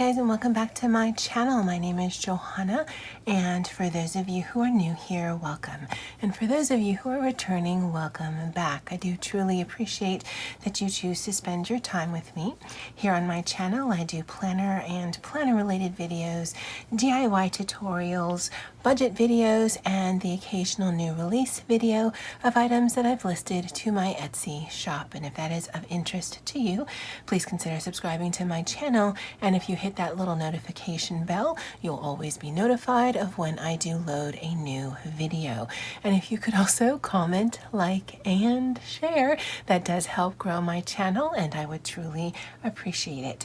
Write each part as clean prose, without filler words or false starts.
guys, and welcome back to my channel. My name is Johanna, and for those of you who are new here, welcome. And for those of you who are returning, welcome back. I do truly appreciate that you choose to spend your time with me. Here on my channel, I do planner and planner related videos, DIY tutorials, budget videos, and the occasional new release video of items that I've listed to my Etsy shop. And if that is of interest to you, please consider subscribing to my channel. And if you hit that little notification bell, you'll always be notified of when I do load a new video. And if you could also comment, like, and share, that does help grow my channel, and I would truly appreciate it.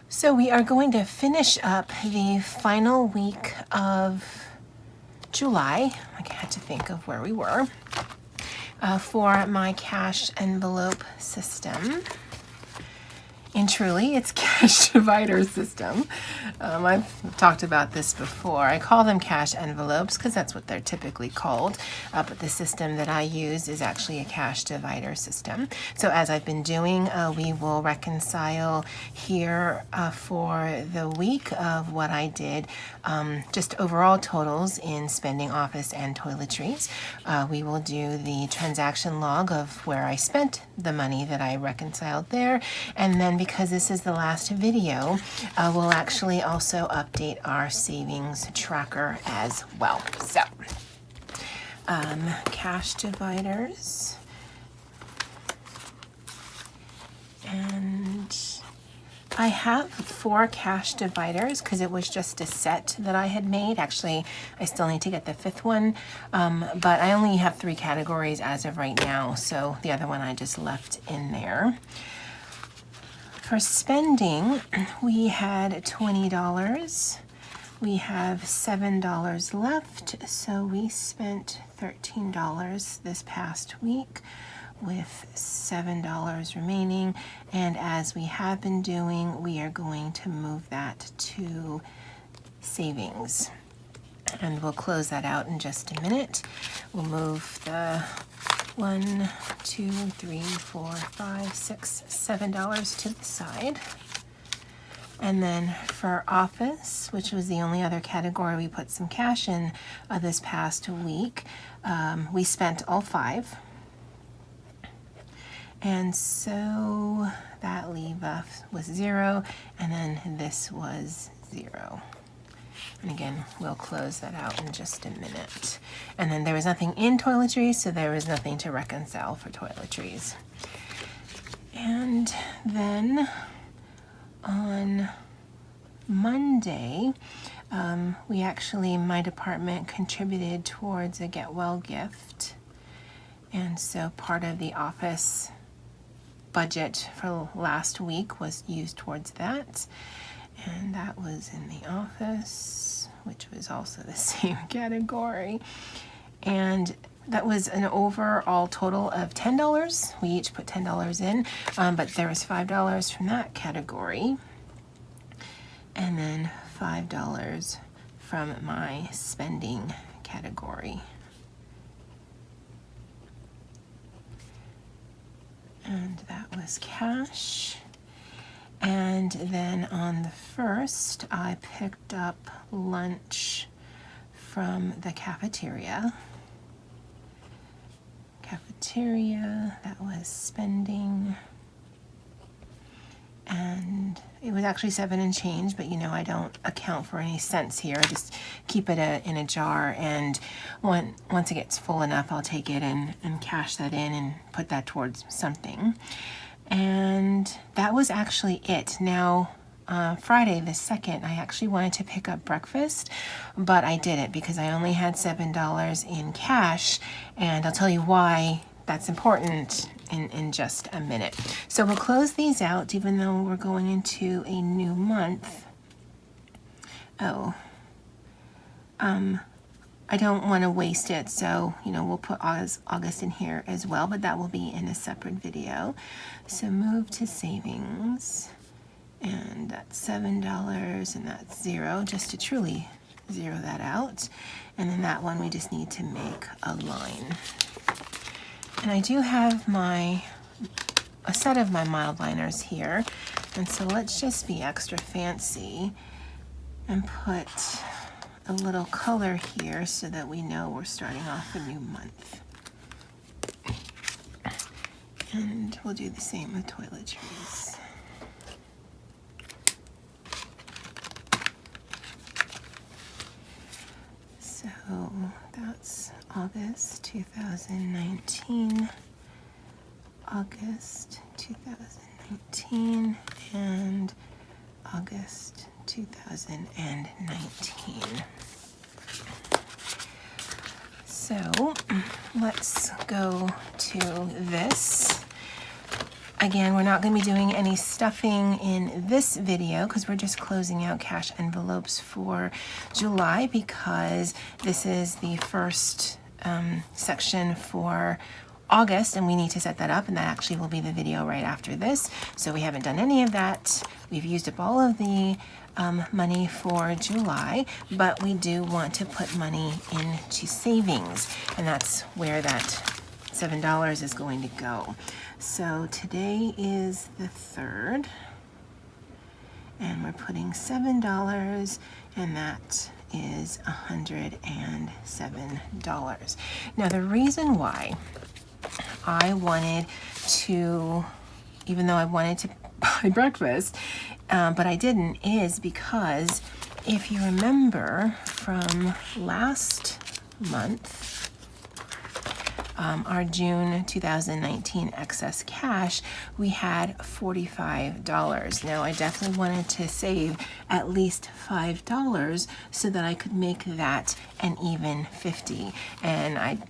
So we are going to finish up the final week of July. I had to think of where we were for my cash envelope system. And truly, it's cash divider system. I've talked about this before. I call them cash envelopes because that's what they're typically called. But the system that I use is actually a cash divider system. So as I've been doing, we will reconcile here for the week of what I did, just overall totals in spending, office, and toiletries. We will do the transaction log of where I spent the money that I reconciled there, and then because this is the last video, we'll actually also update our savings tracker as well. So, cash dividers, and I have 4 cash dividers because it was just a set that I had made. Actually, I still need to get the 5th one, but I only have 3 categories as of right now, so the other one I just left in there. For spending, we had $20. We have $7 left, so we spent $13 this past week with $7 remaining. And as we have been doing, we are going to move that to savings. And we'll close that out in just a minute. We'll move the $1, $2, $3, $4, $5, $6, $7 to the side. And then for office, which was the only other category we put some cash in this past week, we spent all 5. And so that leave us was 0, and then this was 0. And again, we'll close that out in just a minute. And then there was nothing in toiletries, so there was nothing to reconcile for toiletries. And then on Monday, my department contributed towards a Get Well gift. And so part of the office budget for last week was used towards that. And that was in the office, which was also the same category. And that was an overall total of $10. We each put $10 in, but there was $5 from that category. And then $5 from my spending category. And that was cash. And then on the 1st, I picked up lunch from the cafeteria. That was spending. And it was actually 7 and change, but I don't account for any cents here. I just keep it in a jar, and once it gets full enough, I'll take it and cash that in and put that towards something. And that was actually it. Now, Friday the 2nd, I actually wanted to pick up breakfast, but I didn't because I only had $7 in cash, and I'll tell you why that's important in just a minute. So we'll close these out even though we're going into a new month. I don't want to waste it, so we'll put August in here as well, but that will be in a separate video. So move to savings, and that's $7, and that's 0, just to truly zero that out. And then that one we just need to make a line. And I do have a set of my mild liners here. And so let's just be extra fancy and put a little color here so that we know we're starting off a new month. And we'll do the same with toiletries. So that's August 2019, August 2019, and August 2019. So let's go to this. Again, we're not going to be doing any stuffing in this video because we're just closing out cash envelopes for July, because this is the first section for August, and we need to set that up, and that actually will be the video right after this. So we haven't done any of that. We've used up all of the money for July, but we do want to put money into savings, and that's where that $7 is going to go. So today is the 3rd, and we're putting $7, and that is $107. Now the reason why I wanted to, even though I wanted to buy breakfast, but I didn't, is because if you remember from last month, our June 2019 excess cash, we had $45. Now I definitely wanted to save at least $5 so that I could make that an even 50. And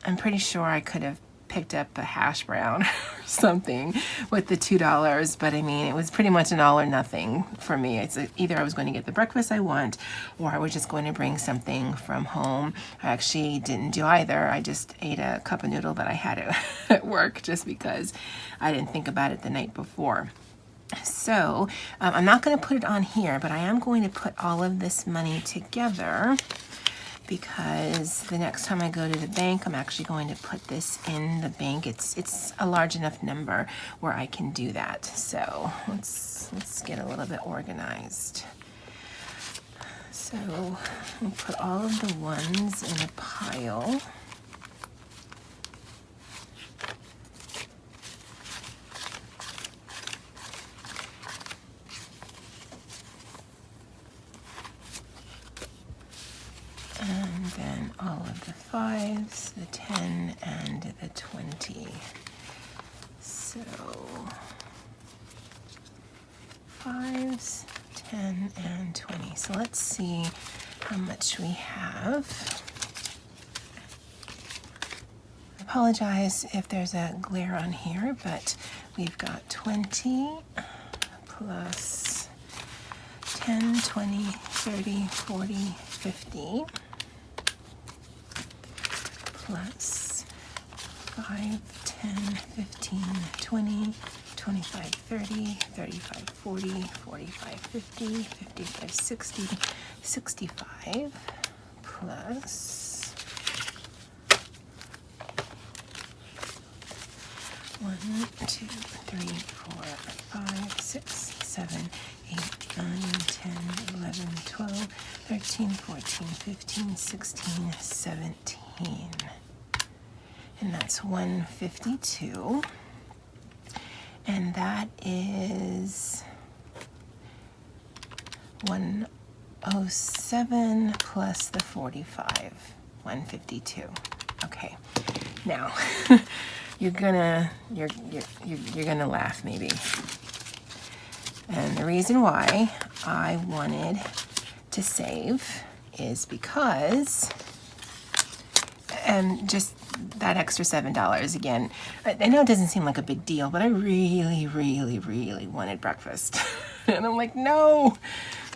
I'm pretty sure I could have picked up a hash brown or something with the $2, but I mean, it was pretty much an all or nothing for me. It's either I was going to get the breakfast I want, or I was just going to bring something from home. I actually didn't do either. I just ate a cup of noodle that I had at work just because I didn't think about it the night before. So I'm not going to put it on here, but I am going to put all of this money together, because the next time I go to the bank, I'm actually going to put this in the bank. It's a large enough number where I can do that. So let's get a little bit organized. So we'll put all of the ones in a pile. And then all of the 5s, the 10, and the 20. So 5s, 10, and 20. So let's see how much we have. I apologize if there's a glare on here, but we've got 20 plus 10, 20, 30, 40, 50. Plus 5, 10, 15, 20, 25, 30, 35, 40, 45, 50, 55, 60, 65, plus 1, 2, 3, 4, 5, 6, 7, 8, 9, 10, 11, 12, 13, 14, 15, 16, 17. And that's 152. And that is 107 plus the 45, 152. Okay. Now, you're gonna laugh maybe. And the reason why I wanted to save is because, and just that extra $7 again, I know it doesn't seem like a big deal, but I really, really, really wanted breakfast. And I'm like, no,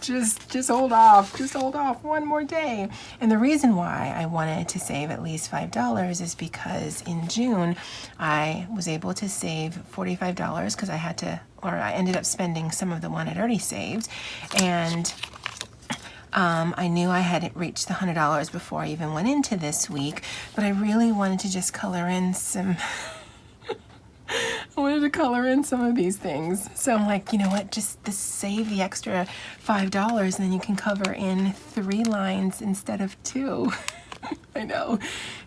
just hold off, one more day. And the reason why I wanted to save at least $5 is because in June, I was able to save $45 because I ended up spending some of the one I'd already saved. And I knew I hadn't reached the $100 before I even went into this week, but I really wanted to just color in some, I wanted to color in some of these things. So I'm like, you know what, just save the extra $5 and then you can cover in 3 lines instead of 2. I know,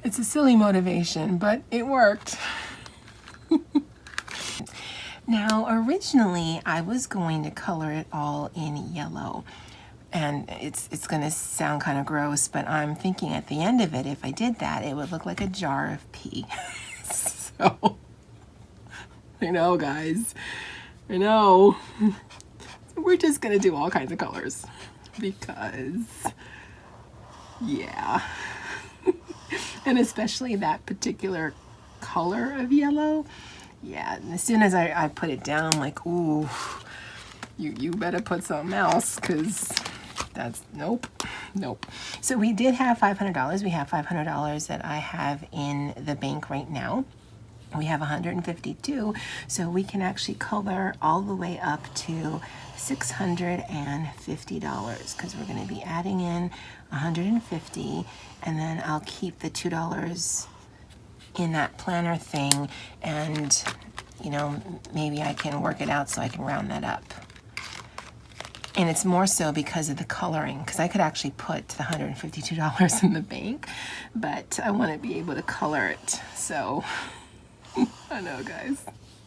it's a silly motivation, but it worked. Now, originally, I was going to color it all in yellow. And it's going to sound kind of gross, but I'm thinking at the end of it, if I did that, it would look like a jar of pee. So, I know, guys. I know. We're just going to do all kinds of colors. Because, yeah. And especially that particular color of yellow. Yeah, and as soon as I put it down, I'm like, ooh, you better put something else, because that's, nope. So we did have $500. We have $500 that I have in the bank right now. We have 152, so we can actually color all the way up to $650, because we're going to be adding in 150, and then I'll keep the $2 in that planner thing, and you know, maybe I can work it out so I can round that up. And it's more so because of the coloring, because I could actually put the $152 in the bank, but I want to be able to color it. So I know, guys,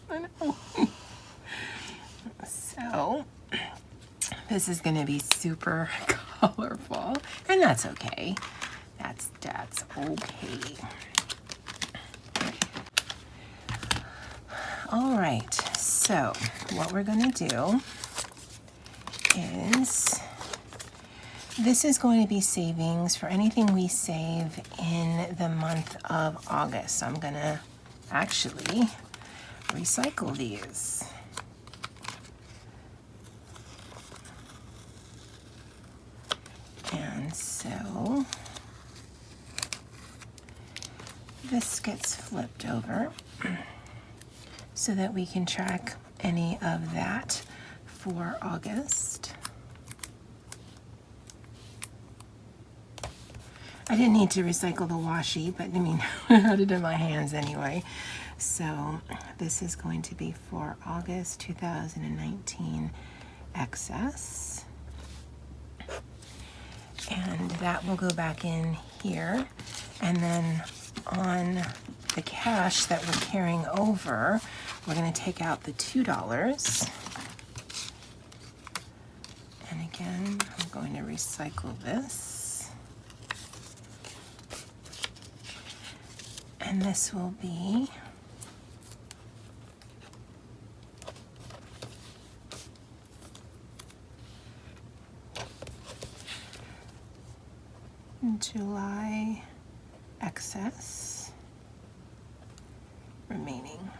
I know. So this is going to be super colorful, and that's okay. That's okay. All right, so what we're going to do is, this is going to be savings for anything we save in the month of August. So I'm going to actually recycle these. And so this gets flipped over so that we can track any of that for August. I didn't need to recycle the washi, but I mean, I had it in my hands anyway. So this is going to be for August 2019 excess. And that will go back in here. And then on the cash that we're carrying over, we're going to take out the $2. And again, I'm going to recycle this. And this will be July excess remaining.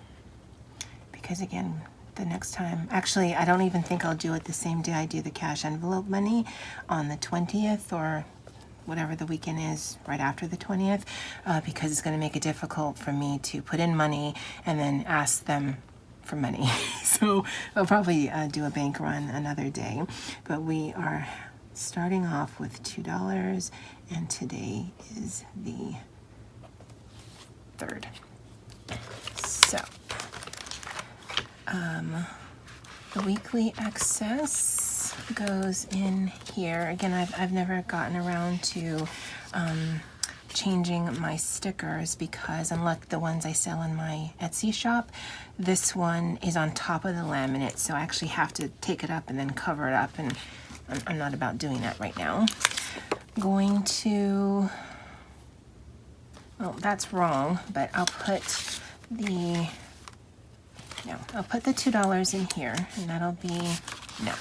Because again, the next time, actually, I don't even think I'll do it the same day I do the cash envelope money, on the 20th or whatever the weekend is right after the 20th, because it's going to make it difficult for me to put in money and then ask them for money. So I'll probably do a bank run another day. But we are starting off with $2, and today is the 3rd. So the weekly excess goes in here. Again, I've never gotten around to changing my stickers, because unlike the ones I sell in my Etsy shop, this one is on top of the laminate, so I actually have to take it up and then cover it up, and I'm not about doing that right now. Going to, well, that's wrong, but I'll put the $2 in here, and that'll be, no.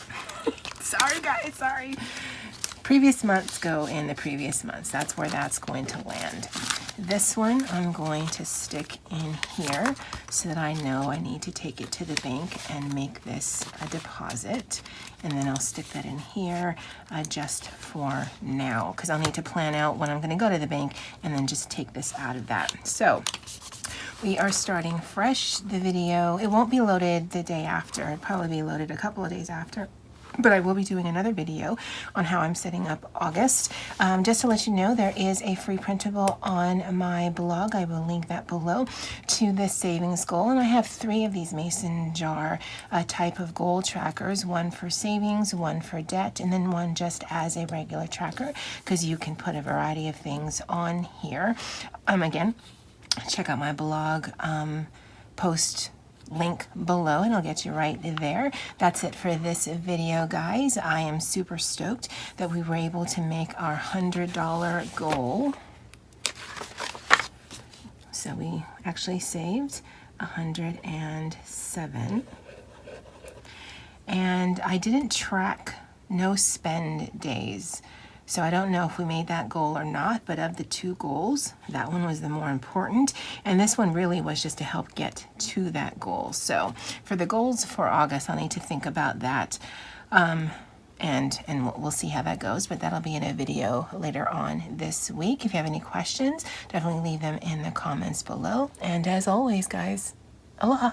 Sorry guys, sorry. Previous months go in the previous months. That's where that's going to land. This one I'm going to stick in here so that I know I need to take it to the bank and make this a deposit. And then I'll stick that in here just for now, because I'll need to plan out when I'm going to go to the bank and then just take this out of that. So we are starting fresh. The video, it won't be loaded the day after. It'll probably be loaded a couple of days after. But I will be doing another video on how I'm setting up August. Just to let you know, there is a free printable on my blog. I will link that below to this savings goal. And I have 3 of these mason jar type of goal trackers, one for savings, one for debt, and then one just as a regular tracker, because you can put a variety of things on here. Again, check out my blog post link below and I'll get you right there. That's it for this video, guys. I am super stoked that we were able to make our $100 goal. So we actually saved 107. And I didn't track no spend days. So I don't know if we made that goal or not, but of the 2 goals, that one was the more important. And this one really was just to help get to that goal. So for the goals for August, I'll need to think about that. And we'll see how that goes, but that'll be in a video later on this week. If you have any questions, definitely leave them in the comments below. And as always, guys, aloha.